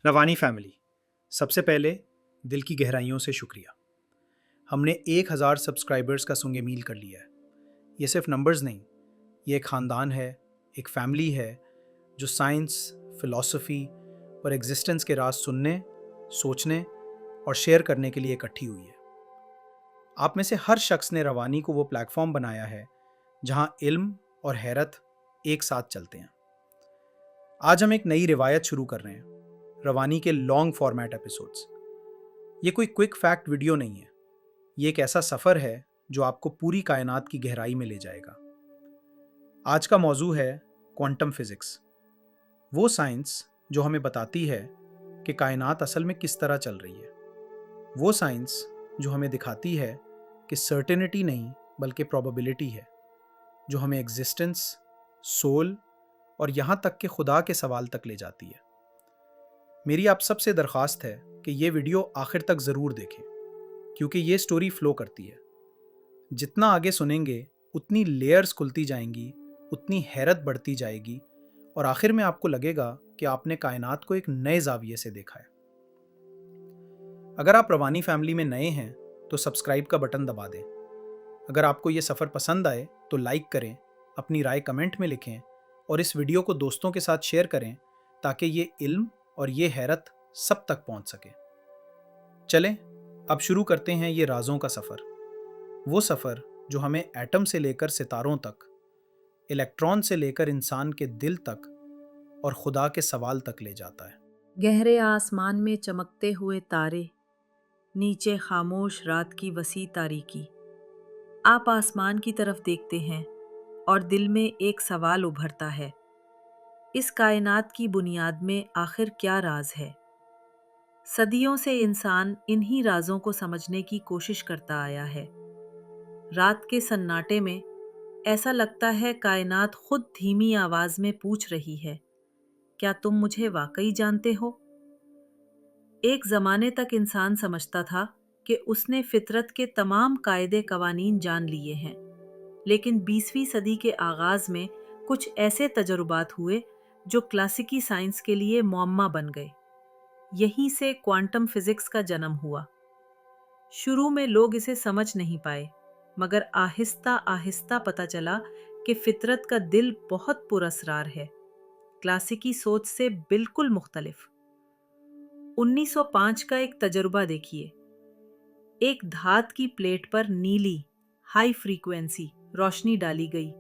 रवानी family, सबसे पहले दिल की गहराइयों से शुक्रिया। हमने 1000 सब्सक्राइबर्स का सुंग मील कर लिया है। ये सिर्फ नंबर्स नहीं, ये एक ख़ानदान है, एक फैमिली है जो साइंस, फ़िलॉसफी और एग्जिस्टेंस के राज सुनने, सोचने और शेयर करने के लिए इकट्ठी हुई है। आप में से हर शख्स ने रवानी को वो प्लेटफॉर्म बनाया है जहां इल्म और हैरत एक साथ चलते हैं। आज हम एक नई रिवायत शुरू कर रहे हैं, रवानी के लॉन्ग फॉर्मेट एपिसोड्स। ये कोई क्विक फैक्ट वीडियो नहीं है, ये एक ऐसा सफ़र है जो आपको पूरी कायनात की गहराई में ले जाएगा। आज का मौजू है क्वांटम फिज़िक्स, वो साइंस जो हमें बताती है कि कायनात असल में किस तरह चल रही है। वो साइंस जो हमें दिखाती है कि सर्टेनिटी नहीं बल्कि प्रोबेबिलिटी है, जो हमें एग्जिस्टेंस, सोल और यहाँ तक कि खुदा के सवाल तक ले जाती है। मेरी आप सबसे दरख्वास्त है कि ये वीडियो आखिर तक ज़रूर देखें, क्योंकि ये स्टोरी फ्लो करती है। जितना आगे सुनेंगे उतनी लेयर्स खुलती जाएंगी, उतनी हैरत बढ़ती जाएगी और आखिर में आपको लगेगा कि आपने कायनात को एक नए जाविये से देखा है। अगर आप रवानी फैमिली में नए हैं तो सब्सक्राइब का बटन दबा दें। अगर आपको ये सफ़र पसंद आए तो लाइक करें, अपनी राय कमेंट में लिखें और इस वीडियो को दोस्तों के साथ शेयर करें ताकि ये इल्म और ये हैरत सब तक पहुंच सके। चलें अब शुरू करते हैं ये राज़ों का सफ़र, वो सफ़र जो हमें एटम से लेकर सितारों तक, इलेक्ट्रॉन से लेकर इंसान के दिल तक और खुदा के सवाल तक ले जाता है। गहरे आसमान में चमकते हुए तारे, नीचे खामोश रात की वसी तारीकी। आप आसमान की तरफ देखते हैं और दिल में एक सवाल उभरता है, इस कायनात की बुनियाद में आखिर क्या राज है? सदियों से इंसान इन्हीं राजों को समझने की कोशिश करता आया है। रात के सन्नाटे में ऐसा लगता है कायनात खुद धीमी आवाज में पूछ रही है, क्या तुम मुझे वाकई जानते हो? एक ज़माने तक इंसान समझता था कि उसने फितरत के तमाम कायदे कवानीन जान लिए हैं, लेकिन 20वीं सदी के आगाज़ में कुछ ऐसे तजुर्बात हुए जो क्लासिकी साइंस के लिए मुअम्मा बन गए। यहीं से क्वांटम फिजिक्स का जन्म हुआ। शुरू में लोग इसे समझ नहीं पाए, मगर आहिस्ता आहिस्ता पता चला कि फितरत का दिल बहुत पुरअसरार है, क्लासिकी सोच से बिल्कुल मुख्तलिफ। 1905 का एक तजुर्बा देखिए। एक धात की प्लेट पर नीली हाई फ्रीक्वेंसी रोशनी डाली गई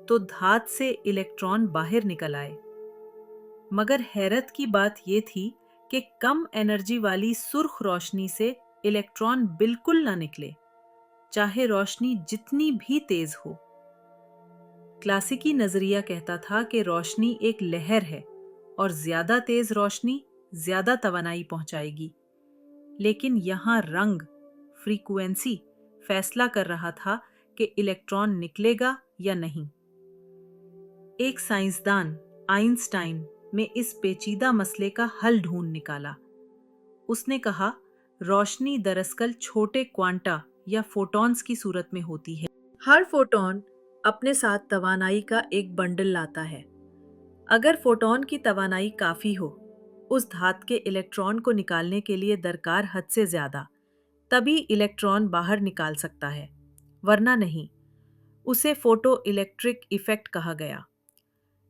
तो धात से इलेक्ट्रॉन बाहर निकल आए। मगर हैरत की बात यह थी कि कम एनर्जी वाली सुर्ख रोशनी से इलेक्ट्रॉन बिल्कुल ना निकले, चाहे रोशनी जितनी भी तेज हो। क्लासिकी नजरिया कहता था कि रोशनी एक लहर है और ज्यादा तेज रोशनी ज्यादा तवानाई पहुंचाएगी, लेकिन यहां रंग, फ्रीक्वेंसी फैसला कर रहा था कि इलेक्ट्रॉन निकलेगा या नहीं। एक साइंसदान आइंस्टाइन में इस पेचीदा मसले का हल ढूंढ निकाला। उसने कहा, रोशनी दरअसल छोटे क्वांटा या फोटॉन्स की सूरत में होती है। हर फोटॉन अपने साथ तवानाई का एक बंडल लाता है। अगर फोटॉन की तवानाई काफी हो, उस धात के इलेक्ट्रॉन को निकालने के लिए दरकार हद से ज्यादा, तभी इलेक्ट्रॉन बाहर निकाल सकता है, वरना नहीं। उसे फोटो इलेक्ट्रिक इफेक्ट कहा गया।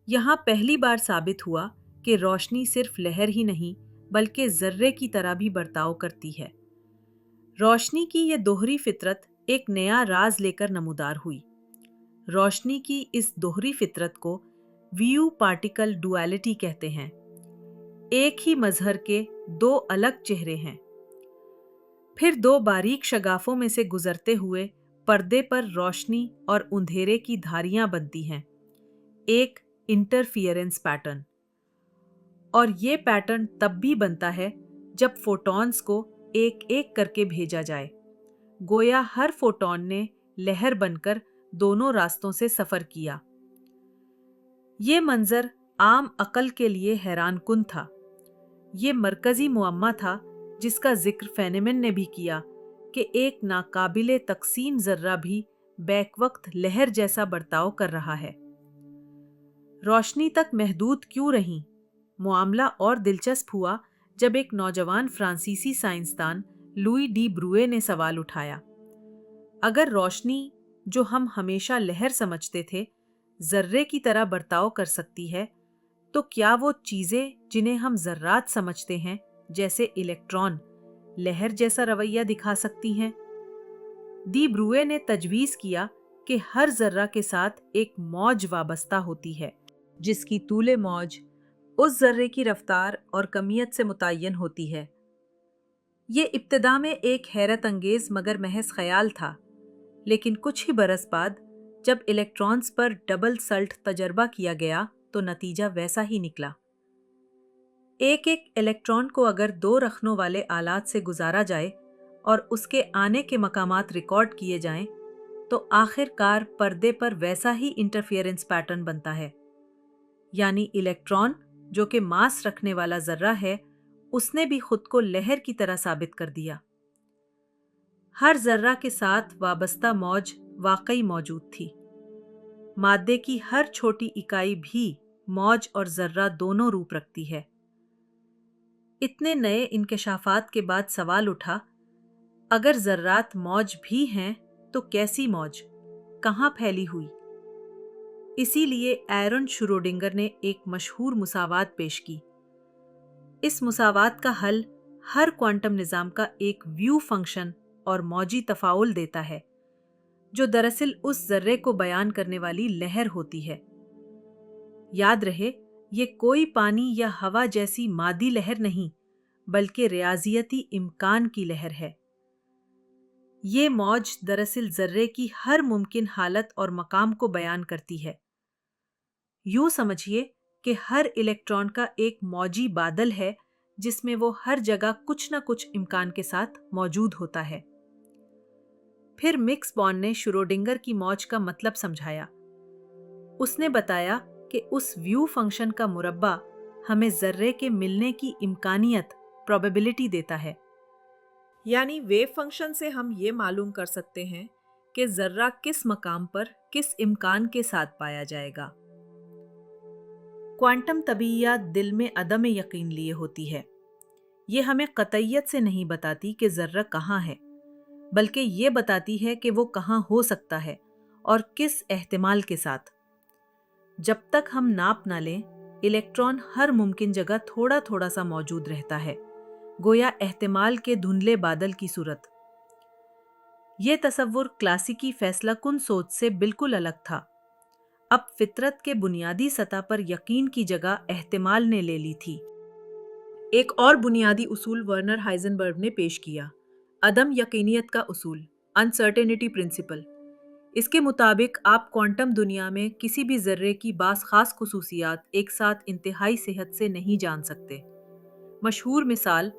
यहां पहली बार साबित हुआ कि रोशनी सिर्फ लहर ही नहीं बल्कि जर्रे की तरह भी बर्ताव करती है। रोशनी की यह दोहरी फितरत एक नया राज लेकर नमूदार हुई। रोशनी की इस दोहरी फितरत को व्यू पार्टिकल डुअलिटी कहते हैं। एक ही मजहर के दो अलग चेहरे हैं, फिर दो बारीक शगाफों में से गुजरते हुए पर्दे पर रोशनी और अंधेरे की धारियां बनती हैं, एक इंटरफियरेंस पैटर्न। और ये पैटर्न तब भी बनता है जब फोटॉन्स को एक एक करके भेजा जाए, गोया हर फोटॉन ने लहर बनकर दोनों रास्तों से सफर किया। ये मंजर आम अकल के लिए हैरानकुन था। ये मरकजी मुअम्मा था जिसका जिक्र फेनेमन ने भी किया कि एक नाकाबिले तकसीम जर्रा भी बैक वक्त लहर जैसा बर्ताव कर रहा है। रोशनी तक महदूद क्यों रही? मामला और दिलचस्प हुआ जब एक नौजवान फ्रांसीसी साइंसदान लुई डी ब्रूए ने सवाल उठाया, अगर रोशनी, जो हम हमेशा लहर समझते थे, जर्रे की तरह बर्ताव कर सकती है, तो क्या वो चीजें जिन्हें हम जर्रात समझते हैं, जैसे इलेक्ट्रॉन, लहर जैसा रवैया दिखा सकती हैं? डी ब्रूए ने तजवीज किया कि हर जर्रा के साथ एक मौज वाबस्ता होती है, जिसकी तूले मौज उस जर्रे की रफ्तार और कमियत से मुतय्यन होती है। ये इब्तिदा में एक हैरत अंगेज मगर महज ख्याल था, लेकिन कुछ ही बरस बाद जब इलेक्ट्रॉन्स पर डबल सल्ट तजर्बा किया गया तो नतीजा वैसा ही निकला। एक एक इलेक्ट्रॉन को अगर दो रखनों वाले आलात से गुजारा जाए और उसके आने के मकामात रिकॉर्ड किए जाएं, तो आखिरकार पर्दे पर वैसा ही इंटरफियरेंस पैटर्न बनता है। यानी इलेक्ट्रॉन, जो कि मास रखने वाला जर्रा है, उसने भी खुद को लहर की तरह साबित कर दिया। हर जर्रा के साथ वाबस्ता मौज वाकई मौजूद थी। मादे की हर छोटी इकाई भी मौज और जर्रा दोनों रूप रखती है। इतने नए इंकशाफात के बाद सवाल उठा, अगर जर्रात मौज भी हैं तो कैसी मौज, कहाँ फैली हुई? इसीलिए एरन श्रोडिंगर ने एक मशहूर मुसावात पेश की। इस मुसावात का हल हर क्वांटम निज़ाम का एक व्यू फंक्शन और मौजी तफाउल देता है, जो दरअसल उस जर्रे को बयान करने वाली लहर होती है। याद रहे, ये कोई पानी या हवा जैसी मादी लहर नहीं, बल्कि रियाजियती इम्कान की लहर है। ये मौज दरअसल जर्रे की हर मुमकिन हालत और मकाम को बयान करती है। यूं समझिए कि हर इलेक्ट्रॉन का एक मौजी बादल है, जिसमें वो हर जगह कुछ न कुछ इम्कान के साथ मौजूद होता है। फिर मिक्स बॉर्न ने श्रोडिंगर की मौज का मतलब समझाया। उसने बताया कि उस व्यू फंक्शन का मुरब्बा हमें जर्रे के मिलने की इम्कानियत, प्रोबेबिलिटी देता है। यानी वेव फंक्शन से हम ये मालूम कर सकते हैं कि जर्रा किस मकाम पर किस इम्कान के साथ पाया जाएगा। क्वांटम तबीयत दिल में अदम यकीन लिए होती है। ये हमें कतईयत से नहीं बताती कि जर्रा कहाँ है, बल्कि ये बताती है कि वो कहाँ हो सकता है और किस एहतिमाल के साथ। जब तक हम नाप ना लें, इलेक्ट्रॉन हर मुमकिन जगह थोड़ा थोड़ा सा मौजूद रहता है, गोया एहतिमाल के धुंधले बादल की सूरत। ये तसव्वुर क्लासिकी फैसला कुन सोच से बिल्कुल अलग था। अब फितरत के बुनियादी सतह पर यकीन की जगह एहतिमाल ने ले ली थी। एक और बुनियादी उसूल वर्नर हाइजेनबर्ग ने पेश किया, अदम यकीनियत का उसूल, अनसर्टेनिटी प्रिंसिपल। इसके मुताबिक आप क्वांटम दुनिया में किसी भी जर्रे की बास खास खुसूसियात एक साथ इंतहाई सेहत से नहीं जान सकते। मशहूर मिसाल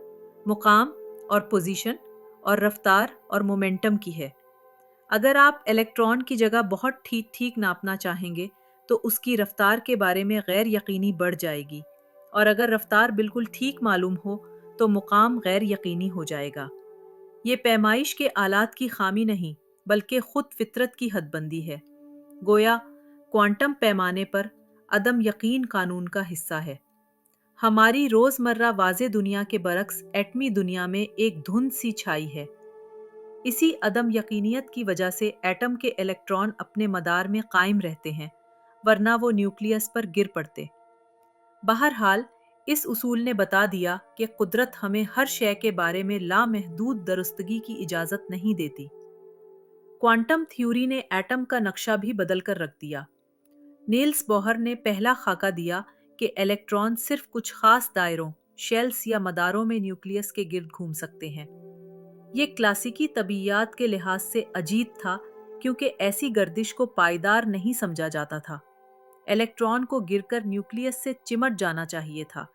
मुकाम और पोजीशन और रफ्तार और मोमेंटम की है। अगर आप इलेक्ट्रॉन की जगह बहुत ठीक ठीक नापना चाहेंगे तो उसकी रफ्तार के बारे में गैर यकीनी बढ़ जाएगी, और अगर रफ्तार बिल्कुल ठीक मालूम हो तो मुकाम गैर यकीनी हो जाएगा। ये पैमाइश के आलात की खामी नहीं, बल्कि खुद फितरत की हदबंदी है। गोया क्वांटम पैमाने पर अदम यकीन कानून का हिस्सा है। हमारी रोजमर्रा वाज़े दुनिया के बरक्स एटमी दुनिया में एक धुंध सी छाई है। इसी अदम यकीनियत की वजह से एटम के इलेक्ट्रॉन अपने मदार में कायम रहते हैं, वरना वो न्यूक्लियस पर गिर पड़ते। बहरहाल, इस उसूल ने बता दिया कि कुदरत हमें हर शय के बारे में लामहदूद दरुस्तगी की इजाज़त नहीं देती। क्वांटम थ्योरी ने एटम का नक्शा भी बदल कर रख दिया। नील्स बोहर ने पहला खाका दिया कि इलेक्ट्रॉन सिर्फ कुछ खास दायरों, शेल्स या मदारों में न्यूक्लियस के गिर्द घूम सकते हैं। ये क्लासिकी तबीयत के लिहाज से अजीब था, क्योंकि ऐसी गर्दिश को पायदार नहीं समझा जाता था। इलेक्ट्रॉन को गिरकर न्यूक्लियस से चिमट जाना चाहिए था।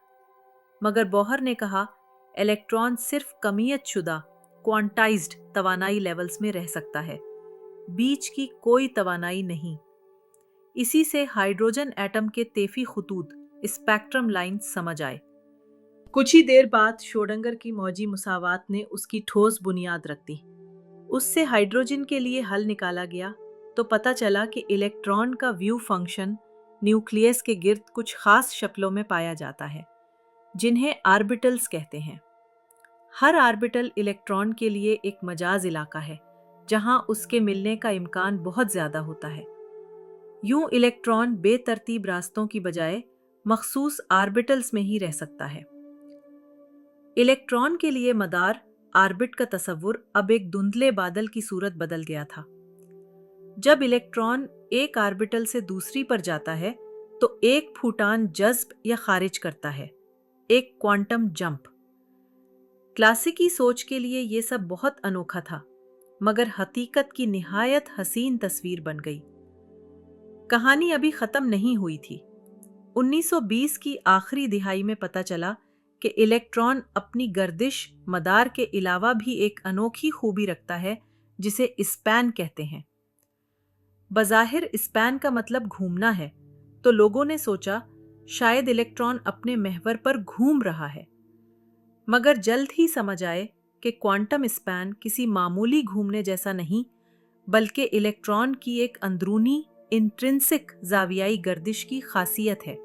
मगर बोहर ने कहा, इलेक्ट्रॉन सिर्फ कमियत शुदा, क्वांटाइज्ड तवानाई लेवल्स में रह सकता है, बीच की कोई तवानाई नहीं। इसी से हाइड्रोजन एटम के तेफी खुतूत, स्पेक्ट्रम लाइन्स समझ आए। कुछ ही देर बाद श्रोडिंगर की मौजी मुसावात ने उसकी ठोस बुनियाद रख दी। उससे हाइड्रोजन के लिए हल निकाला गया तो पता चला कि इलेक्ट्रॉन का व्यू फंक्शन न्यूक्लियस के गिर्द कुछ खास शक्लों में पाया जाता है। जिन्हें आर्बिटल्स कहते हैं। हर आर्बिटल इलेक्ट्रॉन के लिए एक मजाज इलाका है, जहां उसके मिलने का इम्कान बहुत ज्यादा होता है। यूं इलेक्ट्रॉन बेतरतीब रास्तों की बजाय मखसूस आर्बिटल्स में ही रह सकता है। इलेक्ट्रॉन के लिए मदार आर्बिट का तस्वुर अब एक धुंधले बादल की सूरत बदल गया था। जब इलेक्ट्रॉन एक आर्बिटल से दूसरी पर जाता है तो एक फूटान जज्ब या खारिज करता है, एक क्वांटम जंप। क्लासिकी सोच के लिए यह सब बहुत अनोखा था, मगर हकीकत की निहायत हसीन तस्वीर बन गई। कहानी अभी खत्म नहीं हुई थी। 1920 की आखिरी दिहाई में पता चला कि इलेक्ट्रॉन अपनी गर्दिश मदार के अलावा भी एक अनोखी खूबी रखता है, जिसे स्पैन कहते हैं। बज़ाहिर स्पैन का मतलब घूमना है, तो लोगों ने सोचा शायद इलेक्ट्रॉन अपने महवर पर घूम रहा है। मगर जल्द ही समझ आए कि क्वांटम स्पैन किसी मामूली घूमने जैसा नहीं, बल्कि इलेक्ट्रॉन की एक अंदरूनी इंट्रिंसिक जावियाई गर्दिश की खासियत है।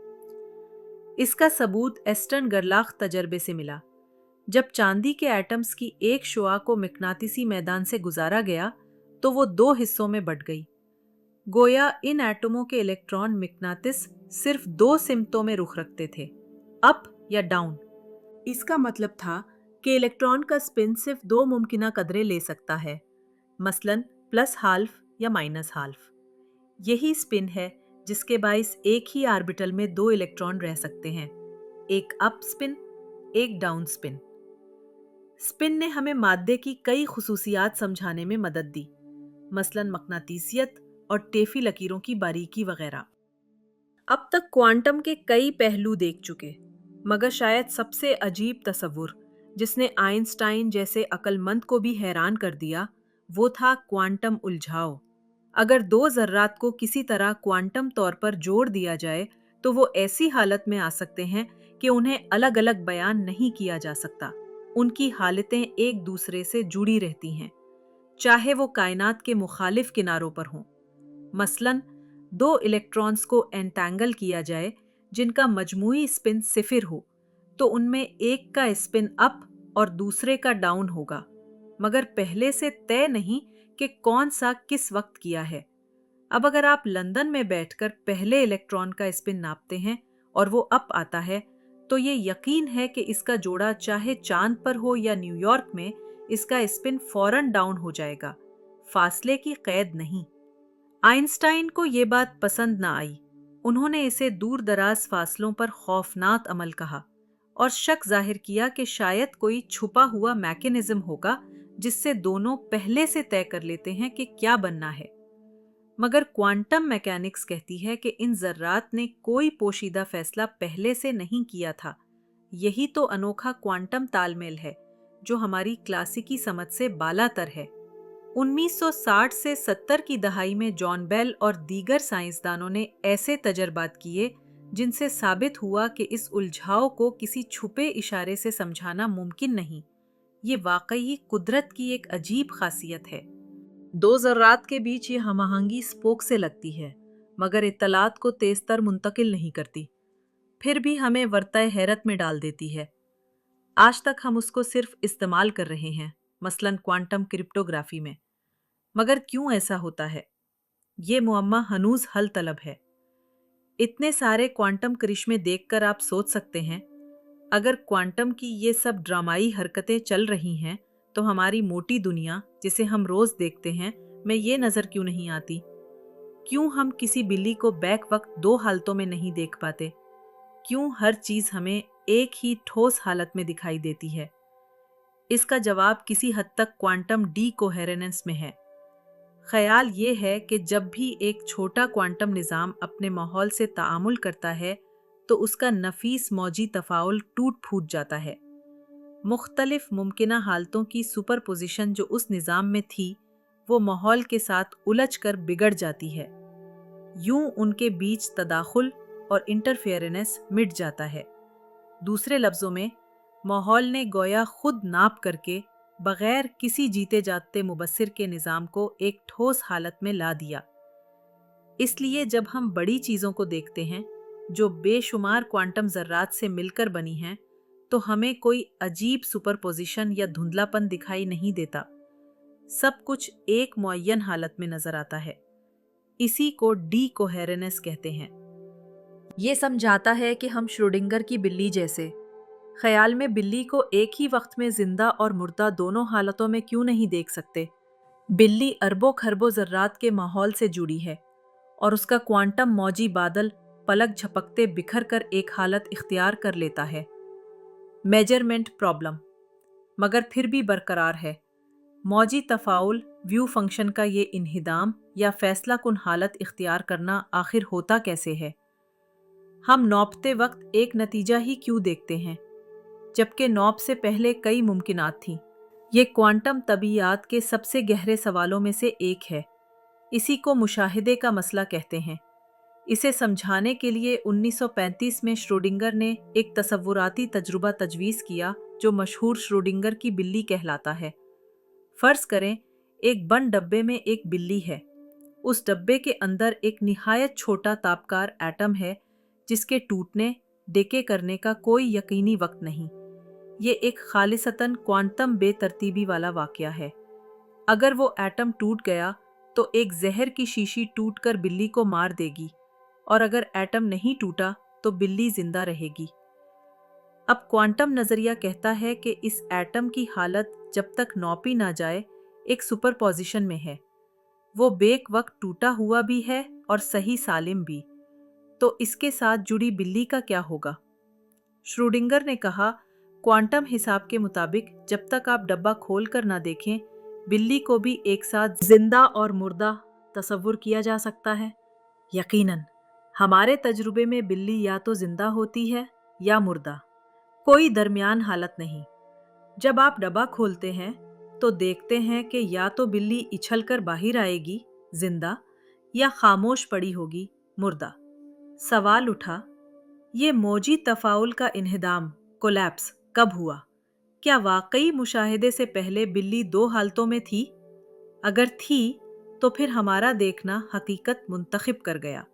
इसका सबूत एस्टर्न गरलाख तजर्बे से मिला। जब चांदी के एटम्स की एक शुआ को मिकनातीसी मैदान से गुजारा गया तो वो दो हिस्सों में बंट गई। गोया इन एटमों के इलेक्ट्रॉन मिकनातिस सिर्फ दो सिमतों में रुख रखते थे, अप या डाउन। इसका मतलब था कि इलेक्ट्रॉन का स्पिन सिर्फ दो मुमकिना कदरें ले सकता है, मसलन प्लस हाल्फ या माइनस हाल्फ। यही स्पिन है जिसके बाइस एक ही आर्बिटल में दो इलेक्ट्रॉन रह सकते हैं, एक अप स्पिन, एक डाउन स्पिन। स्पिन ने हमें माद्दे की कई खुसूसियात समझाने में मदद दी, मसलन मकनातीसियत और टेफी लकीरों की बारीकी वगैरह। अब तक क्वांटम के कई पहलू देख चुके, मगर शायद सबसे अजीब तस्वुर, जिसने आइंस्टाइन जैसे अक्लमंद को भी हैरान कर दिया, वो था क्वांटम उलझाव। अगर दो ज़र्रात को किसी तरह क्वांटम तौर पर जोड़ दिया जाए तो वो ऐसी हालत में आ सकते हैं कि उन्हें अलग अलग बयान नहीं किया जा सकता। उनकी हालतें एक दूसरे से जुड़ी रहती हैं, चाहे वो कायनात के मुखालिफ किनारों पर हों। मसलन दो इलेक्ट्रॉन्स को एंटैंगल किया जाए जिनका मजमूई स्पिन सिफिर हो, तो उनमें एक का स्पिन अप और दूसरे का डाउन होगा, मगर पहले से तय नहीं कि कौन सा किस वक्त किया है। अब अगर आप लंदन में बैठकर पहले इलेक्ट्रॉन का स्पिन नापते हैं और वो अप आता है, तो ये यकीन है कि इसका जोड़ा चाहे चांद पर हो या न्यूयॉर्क में, इसका स्पिन फौरन डाउन हो जाएगा, फासले की कैद नहीं। आइंस्टाइन को ये बात पसंद ना आई। उन्होंने इसे दूर दराज फासलों पर खौफनाक अमल कहा और शक जाहिर किया कि शायद कोई छुपा हुआ मैकेनिज्म होगा जिससे दोनों पहले से तय कर लेते हैं कि क्या बनना है। मगर क्वांटम मैकेनिक्स कहती है कि इन जर्रात ने कोई पोशीदा फैसला पहले से नहीं किया था। यही तो अनोखा क्वांटम तालमेल है जो हमारी क्लासिकी समझ से बालातर है। 1960 से 70 की दहाई में जॉन बेल और दीगर साइंसदानों ने ऐसे तजर्बात किए जिनसे साबित हुआ कि इस उलझाव को किसी छुपे इशारे से समझाना मुमकिन नहीं। ये वाकई कुदरत की एक अजीब खासियत है। दो ज़र्रात के बीच ये हमआहंगी स्पोक से लगती है, मगर इत्तलात को तेज़तर मुंतकिल नहीं करती, फिर भी हमें वर्ताए हैरत में डाल देती है। आज तक हम उसको सिर्फ इस्तेमाल कर रहे हैं, मसलन क्वांटम क्रिप्टोग्राफी में। मगर क्यों ऐसा होता है? ये मुअम्मा हनूज हल तलब है। इतने सारे क्वांटम करिश्मे देखकर आप सोच सकते हैं, अगर क्वांटम की ये सब ड्रामाई हरकतें चल रही हैं तो हमारी मोटी दुनिया, जिसे हम रोज देखते हैं, में ये नजर क्यों नहीं आती? क्यों हम किसी बिल्ली को बैक वक्त दो हालतों में नहीं देख पाते? क्यों हर चीज हमें एक ही ठोस हालत में दिखाई देती है? इसका जवाब किसी हद तक क्वांटम डीकोहेरेंस में है। ख्याल ये है कि जब भी एक छोटा क्वांटम निज़ाम अपने माहौल से ताअमुल करता है तो उसका नफीस मौजी तफाउल टूट फूट जाता है। मुख्तलिफ मुमकिना हालतों की सुपरपोजिशन जो उस निज़ाम में थी, वो माहौल के साथ उलझ कर बिगड़ जाती है। यूं उनके बीच तदाखुल और इंटरफेरेंस मिट जाता है। दूसरे लफ्ज़ों में, माहौल ने गोया खुद नाप करके बगैर किसी जीते जागते मुबस्सिर के निज़ाम को एक ठोस हालत में ला दिया। इसलिए जब हम बड़ी चीज़ों को देखते हैं जो बेशुमार क्वांटम ज़र्रात से मिलकर बनी हैं, तो हमें कोई अजीब सुपरपोजिशन या धुंधलापन दिखाई नहीं देता। सब कुछ एक मुअय्यन हालत में नजर आता है। इसी को डीकोहेरेंस कहते हैं। ये समझाता है कि हम श्रोडिंगर की बिल्ली जैसे ख्याल में बिल्ली को एक ही वक्त में जिंदा और मुर्दा दोनों हालतों में क्यों नहीं देख सकते। बिल्ली अरबों खरबों जर्रात के माहौल से जुड़ी है और उसका क्वांटम मौजी बादल पलक झपकते बिखर कर एक हालत इख्तियार कर लेता है। मेजरमेंट प्रॉब्लम मगर फिर भी बरकरार है। मौजी तफाउल व्यू फंक्शन का ये इन्हिदाम या फैसला कुन हालत इख्तियार करना आखिर होता कैसे है। हम नौपते वक्त एक नतीजा ही क्यों देखते हैं जबकि नौप से पहले कई मुमकिनात थीं। ये क्वांटम तबीयात के सबसे गहरे सवालों में से एक है। इसी को मुशाहिदे का मसला कहते हैं। इसे समझाने के लिए 1935 में श्रोडिंगर ने एक तसव्वुराती तजुर्बा तजवीज़ किया जो मशहूर श्रोडिंगर की बिल्ली कहलाता है। फर्ज करें एक बंद डब्बे में एक बिल्ली है। उस डब्बे के अंदर एक निहायत छोटा तापकार एटम है जिसके टूटने डेके करने का कोई यकीनी वक्त नहीं। ये एक खालिसतन क्वांटम बेतरतीबी वाला वाकया है। अगर वो एटम टूट गया तो एक जहर की शीशी टूटकर बिल्ली को मार देगी और अगर एटम नहीं टूटा तो बिल्ली जिंदा रहेगी। अब क्वांटम नजरिया कहता है कि इस एटम की हालत जब तक नौपी ना जाए एक सुपरपोजिशन में है। वो बेक वक्त टूटा हुआ भी है और सही सालिम भी। तो इसके साथ जुड़ी बिल्ली का क्या होगा? श्रोडिंगर ने कहा, क्वांटम हिसाब के मुताबिक जब तक आप डब्बा खोल कर ना देखें, बिल्ली को भी एक साथ जिंदा और मुर्दा तसव्वुर किया जा सकता है। यकीनन हमारे तजुर्बे में बिल्ली या तो जिंदा होती है या मुर्दा, कोई दरमियान हालत नहीं। जब आप डब्बा खोलते हैं तो देखते हैं कि या तो बिल्ली इछल कर बाहर आएगी जिंदा या खामोश पड़ी होगी मुर्दा। सवाल उठा, ये मौजी तफाउल का इन्हिदाम कोलैप्स कब हुआ? क्या वाकई मुशाहिदे से पहले बिल्ली दो हालतों में थी? अगर थी तो फिर हमारा देखना हकीकत मुंतखब कर गया।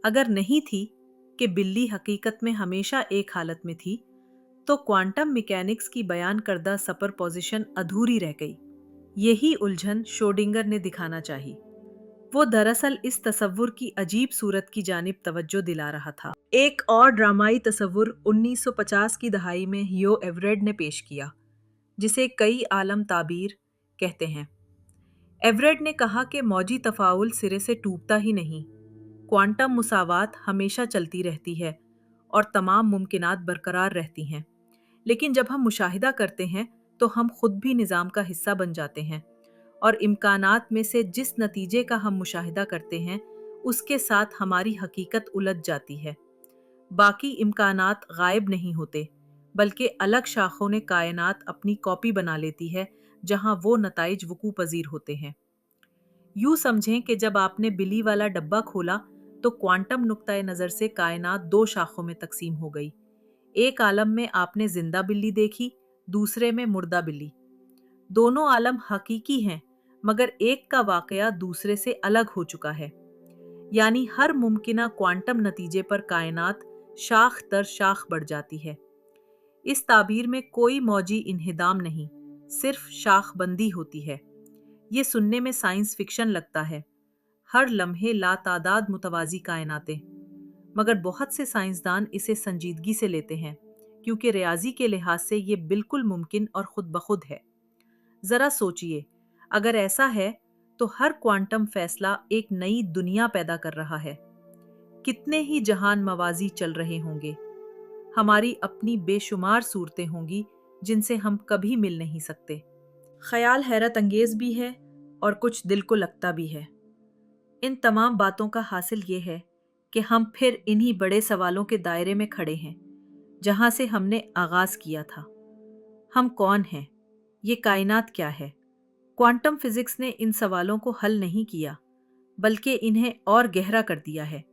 अगर नहीं थी कि बिल्ली हकीकत में हमेशा एक हालत में थी, तो क्वांटम मैकेनिक्स की बयान करदा सुपरपोजिशन अधूरी रह गई। यही उलझन श्रोडिंगर ने दिखाना चाहिए। वो दरअसल इस तसव्वुर की अजीब सूरत की जानिब तवज्जो दिला रहा था। एक और ड्रामाई तसव्वुर 1950 की दहाई में ह्यो एवरेड ने पेश किया, जिसे कई आलम ताबीर कहते हैं। एवरेड ने कहा कि मौजी तफाउल सिरे से टूटता ही नहीं, क्वांटम मुसावात हमेशा चलती रहती है और तमाम मुमकिनात बरकरार रहती हैं। लेकिन जब हम मुशाहिदा करते हैं तो हम खुद भी निज़ाम का हिस्सा बन जाते हैं और इम्कानात में से जिस नतीजे का हम मुशाहिदा करते हैं उसके साथ हमारी हकीकत उलझ जाती है। बाकी इम्कानात गायब नहीं होते, बल्कि अलग शाखों ने कायनात अपनी कॉपी बना लेती है जहां वो नताइज वकू पजीर होते हैं। यूं समझें कि जब आपने बिल्ली वाला डब्बा खोला तो क्वांटम नुक्ता नज़र से कायनात दो शाखों में तकसीम हो गई। एक आलम में आपने जिंदा बिल्ली देखी, दूसरे में मुर्दा बिल्ली। दोनों आलम हकीकी हैं, मगर एक का वाकया दूसरे से अलग हो चुका है। यानी हर मुमकिना क्वांटम नतीजे पर कायनात शाख दर शाख बढ़ जाती है। इस ताबीर में कोई मौजी इन्हिदाम नहीं, सिर्फ शाख बंदी होती है। ये सुनने में साइंस फिक्शन लगता है, हर लम्हे लातादाद मुतवाजी कायनातें, मगर बहुत से साइंसदान इसे संजीदगी से लेते हैं क्योंकि रियाजी के लिहाज से ये बिल्कुल मुमकिन और खुद बखुद है। जरा सोचिए, अगर ऐसा है तो हर क्वांटम फैसला एक नई दुनिया पैदा कर रहा है। कितने ही जहान मवाजी चल रहे होंगे, हमारी अपनी बेशुमार सूरतें होंगी जिनसे हम कभी मिल नहीं सकते। ख्याल हैरत अंगेज भी है और कुछ दिल को लगता भी है। इन तमाम बातों का हासिल ये है कि हम फिर इन्हीं बड़े सवालों के दायरे में खड़े हैं जहां से हमने आगाज किया था। हम कौन हैं? ये कायनात क्या है? क्वांटम फिजिक्स ने इन सवालों को हल नहीं किया, बल्कि इन्हें और गहरा कर दिया है।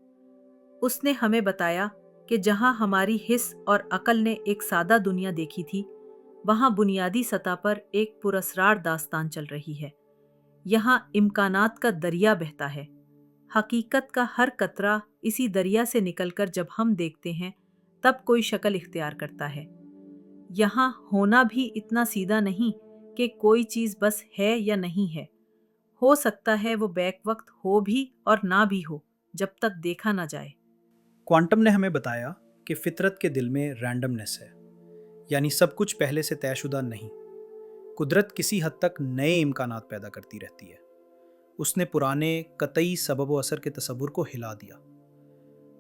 उसने हमें बताया कि जहां हमारी हिस्स और अकल ने एक सादा दुनिया देखी थी, वहां बुनियादी सतह पर एक पुरअसरार दास्तान चल रही है। यहाँ इम्कानात का दरिया बहता है। हकीकत का हर कतरा इसी दरिया से निकलकर जब हम देखते हैं तब कोई शक्ल इख्तियार करता है। यहाँ होना भी इतना सीधा नहीं कि कोई चीज बस है या नहीं है। हो सकता है वो बैक वक्त हो भी और ना भी हो, जब तक देखा ना जाए। क्वांटम ने हमें बताया कि फितरत के दिल में रैंडमनेस है, यानी सब कुछ पहले से तयशुदा नहीं। कुदरत किसी हद तक नए इम्कानात पैदा करती रहती है। उसने पुराने कतई सबब व असर के तसव्वुर को हिला दिया।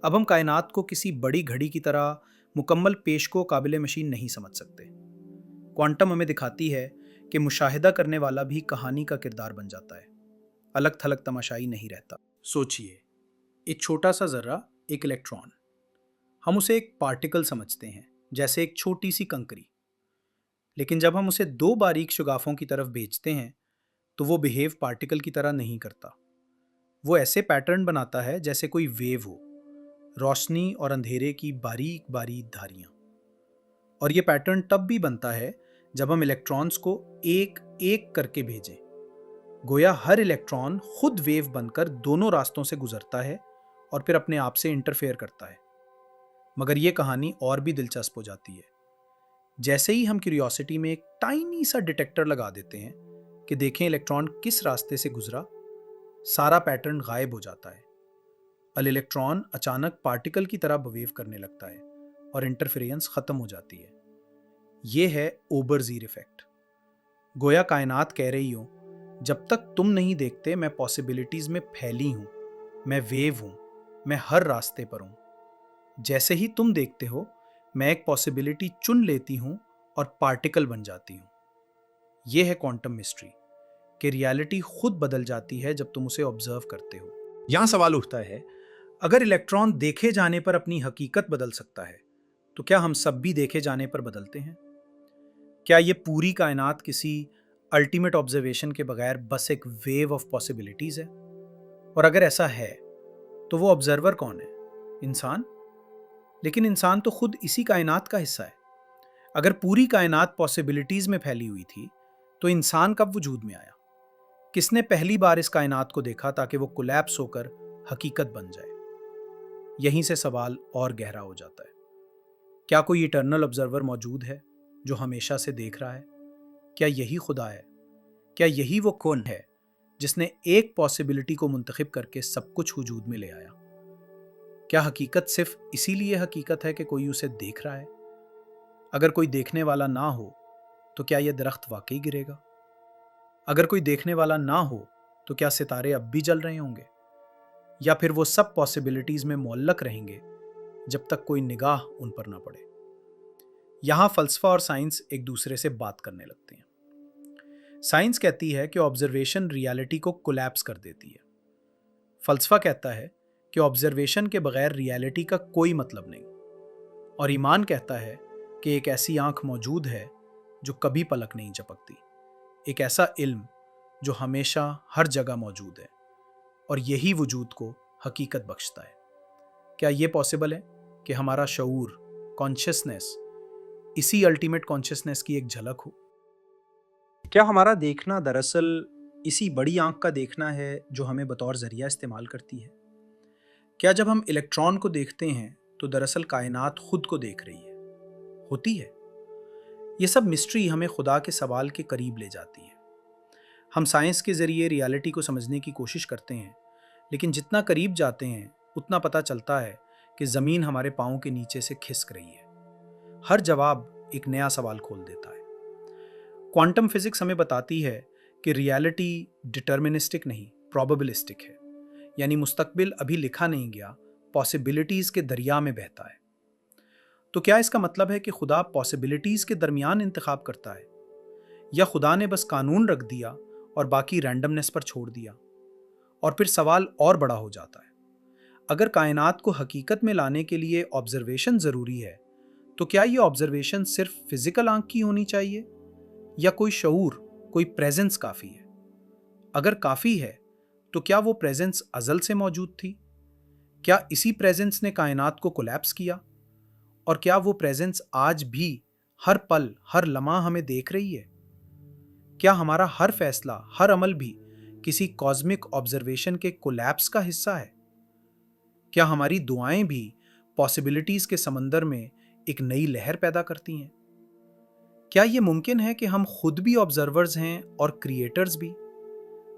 अब हम कायनात को किसी बड़ी घड़ी की तरह मुकम्मल पेशको काबिल मशीन नहीं समझ सकते। क्वांटम हमें दिखाती है कि मुशाहिदा करने वाला भी कहानी का किरदार बन जाता है, अलग थलग तमाशाई नहीं रहता। सोचिए, एक छोटा सा जर्रा, एक इलेक्ट्रॉन। हम उसे एक पार्टिकल समझते हैं, जैसे एक छोटी सी कंकरी। लेकिन जब हम उसे दो बारीक शुगाफों की तरफ भेजते हैं तो वो बिहेव पार्टिकल की तरह नहीं करता। वो ऐसे पैटर्न बनाता है जैसे कोई वेव हो, रोशनी और अंधेरे की बारीक बारीक धारियां। और ये पैटर्न तब भी बनता है जब हम इलेक्ट्रॉन्स को एक एक करके भेजें। गोया हर इलेक्ट्रॉन खुद वेव बनकर दोनों रास्तों से गुजरता है और फिर अपने आप से इंटरफेयर करता है। मगर ये कहानी और भी दिलचस्प हो जाती है। जैसे ही हम क्यूरियोसिटी में एक टाइनी सा डिटेक्टर लगा देते हैं कि देखें इलेक्ट्रॉन किस रास्ते से गुजरा, सारा पैटर्न गायब हो जाता है। अल इलेक्ट्रॉन अचानक पार्टिकल की तरह बिहेव करने लगता है और इंटरफेरेंस खत्म हो जाती है। यह है ओबरजीर इफेक्ट। गोया कायनात कह रही हो, जब तक तुम नहीं देखते मैं पॉसिबिलिटीज में फैली हूं, मैं वेव हूं, मैं हर रास्ते पर हूं। जैसे ही तुम देखते हो मैं एक पॉसिबिलिटी चुन लेती हूं और पार्टिकल बन जाती हूं। यह है क्वांटम मिस्ट्री, कि रियलिटी खुद बदल जाती है जब तुम उसे ऑब्जर्व करते हो। यहां सवाल उठता है, अगर इलेक्ट्रॉन देखे जाने पर अपनी हकीकत बदल सकता है तो क्या हम सब भी देखे जाने पर बदलते हैं? क्या ये पूरी कायनात किसी अल्टीमेट ऑब्जर्वेशन के बगैर बस एक वेव ऑफ पॉसिबिलिटीज है? और अगर ऐसा है तो वो ऑब्जर्वर कौन है? इंसान? लेकिन इंसान तो खुद इसी कायनात का हिस्सा है। अगर पूरी कायनात पॉसिबिलिटीज में फैली हुई थी तो इंसान कब वजूद में आया? किसने पहली बार इस कायनात को देखा ताकि वो कोलैप्स होकर हकीकत बन जाए? यहीं से सवाल और गहरा हो जाता है। क्या कोई इटर्नल ऑब्जर्वर मौजूद है जो हमेशा से देख रहा है? क्या यही खुदा है? क्या यही वो कौन है जिसने एक पॉसिबिलिटी को मुंतखब करके सब कुछ वजूद में ले आया? क्या हकीकत सिर्फ इसीलिए हकीकत है कि कोई उसे देख रहा है? अगर कोई देखने वाला ना हो तो क्या यह दरख्त वाकई गिरेगा? अगर कोई देखने वाला ना हो तो क्या सितारे अब भी जल रहे होंगे? या फिर वो सब पॉसिबिलिटीज में मुअल्लक रहेंगे जब तक कोई निगाह उन पर ना पड़े? यहां फलसफा और साइंस एक दूसरे से बात करने लगते हैं। साइंस कहती है कि ऑब्जर्वेशन रियलिटी को कोलैप्स कर देती है। फलसफा कहता है कि ऑब्जर्वेशन के बगैर रियलिटी का कोई मतलब नहीं। और ईमान कहता है कि एक ऐसी आंख मौजूद है जो कभी पलक नहीं झपकती, एक ऐसा इल्म जो हमेशा हर जगह मौजूद है और यही वजूद को हकीकत बख्शता है। क्या यह पॉसिबल है कि हमारा शऊर, कॉन्शियसनेस, इसी अल्टीमेट कॉन्शियसनेस की एक झलक हो? क्या हमारा देखना दरअसल इसी बड़ी आंख का देखना है जो हमें बतौर जरिया इस्तेमाल करती है? क्या जब हम इलेक्ट्रॉन को देखते हैं तो दरअसल कायनात खुद को देख रही है, होती है? ये सब मिस्ट्री हमें खुदा के सवाल के करीब ले जाती है। हम साइंस के जरिए रियलिटी को समझने की कोशिश करते हैं, लेकिन जितना करीब जाते हैं उतना पता चलता है कि ज़मीन हमारे पाँव के नीचे से खिसक रही है। हर जवाब एक नया सवाल खोल देता है। क्वांटम फिजिक्स हमें बताती है कि रियलिटी डिटर्मिनिस्टिक नहीं, प्रोबेबिलिस्टिक है। यानी मुस्तकबिल अभी लिखा नहीं गया, पॉसिबिलिटीज़ के दरिया में बहता है। तो क्या इसका मतलब है कि खुदा पॉसिबिलिटीज़ के दरमियान इंतखाब करता है, या खुदा ने बस कानून रख दिया और बाकी रैंडमनेस पर छोड़ दिया? और फिर सवाल और बड़ा हो जाता है, अगर कायनात को हकीकत में लाने के लिए ऑब्जर्वेशन ज़रूरी है तो क्या ये ऑब्जर्वेशन सिर्फ फिजिकल आंख की होनी चाहिए, या कोई शऊर, कोई प्रेजेंस काफ़ी है? अगर काफ़ी है तो क्या वो प्रेजेंस अज़ल से मौजूद थी? क्या इसी प्रेजेंस ने कायनात को कोलैप्स किया? और क्या वो प्रेजेंस आज भी हर पल, हर लम्हा हमें देख रही है? क्या हमारा हर फैसला, हर अमल भी किसी कॉस्मिक ऑब्जर्वेशन के कोलैप्स का हिस्सा है? क्या हमारी दुआएं भी पॉसिबिलिटीज के समंदर में एक नई लहर पैदा करती हैं? کیا یہ ممکن ہے کہ ہم خود بھی آبزرورز ہیں اور کریٹرز بھی،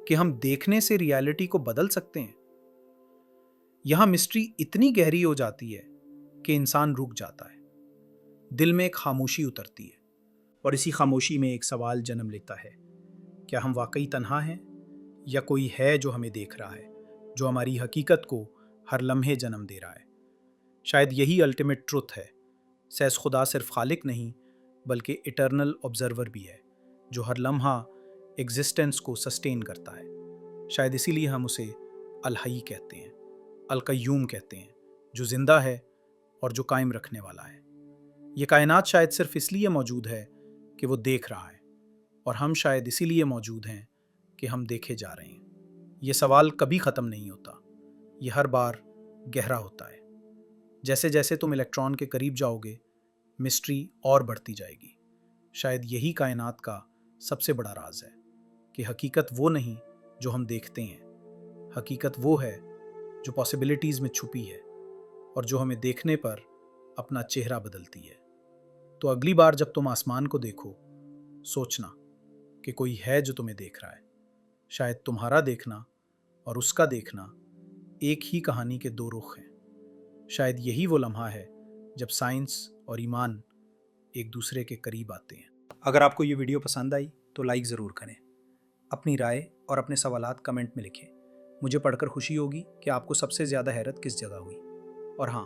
کہ ہم دیکھنے سے ریالٹی کو بدل سکتے ہیں؟ یہاں مسٹری اتنی گہری ہو جاتی ہے کہ انسان رک جاتا ہے، دل میں ایک خاموشی اترتی ہے، اور اسی خاموشی میں ایک سوال جنم لیتا ہے: کیا ہم واقعی تنہا ہیں، یا کوئی ہے جو ہمیں دیکھ رہا ہے، جو ہماری حقیقت کو ہر لمحے جنم دے رہا ہے؟ شاید یہی الٹیمیٹ ٹروتھ ہے، سیز خدا صرف خالق نہیں بلکہ اٹرنل آبزرور بھی ہے، جو ہر لمحہ ایگزسٹنس کو سسٹین کرتا ہے۔ شاید اسی لیے ہم اسے الحی کہتے ہیں، القیوم کہتے ہیں، جو زندہ ہے اور جو قائم رکھنے والا ہے۔ یہ کائنات شاید صرف اس لیے موجود ہے کہ وہ دیکھ رہا ہے، اور ہم شاید اسی لیے موجود ہیں کہ ہم دیکھے جا رہے ہیں۔ یہ سوال کبھی ختم نہیں ہوتا، یہ ہر بار گہرا ہوتا ہے۔ جیسے جیسے تم الیکٹران کے قریب جاؤ گے، مسٹری اور بڑھتی جائے گی۔ شاید یہی کائنات کا سب سے بڑا راز ہے، کہ حقیقت وہ نہیں جو ہم دیکھتے ہیں، حقیقت وہ ہے جو پاسبلٹیز میں چھپی ہے، اور جو ہمیں دیکھنے پر اپنا چہرہ بدلتی ہے۔ تو اگلی بار جب تم آسمان کو دیکھو، سوچنا کہ کوئی ہے جو تمہیں دیکھ رہا ہے۔ شاید تمہارا دیکھنا اور اس کا دیکھنا ایک ہی کہانی کے دو رخ ہیں۔ شاید یہی وہ لمحہ ہے جب سائنس اور ایمان ایک دوسرے کے قریب آتے ہیں۔ اگر آپ کو یہ ویڈیو پسند آئی تو لائک ضرور کریں، اپنی رائے اور اپنے سوالات کمنٹ میں لکھیں۔ مجھے پڑھ کر خوشی ہوگی کہ آپ کو سب سے زیادہ حیرت کس جگہ ہوئی۔ اور ہاں،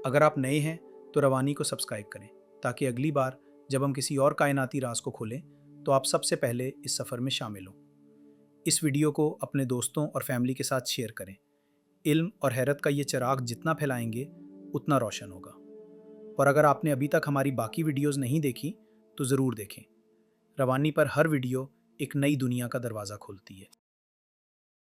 اگر آپ نئے ہیں تو روانی کو سبسکرائب کریں، تاکہ اگلی بار جب ہم کسی اور کائناتی راز کو کھولیں تو آپ سب سے پہلے اس سفر میں شامل ہوں۔ اس ویڈیو کو اپنے دوستوں اور فیملی کے ساتھ شیئر کریں۔ علم اور حیرت کا یہ چراغ جتنا پھیلائیں گے اتنا روشن ہوگا۔ اور اگر آپ نے ابھی تک ہماری باقی ویڈیوز نہیں دیکھی تو ضرور دیکھیں۔ روانی پر ہر ویڈیو ایک نئی دنیا کا دروازہ کھولتی ہے۔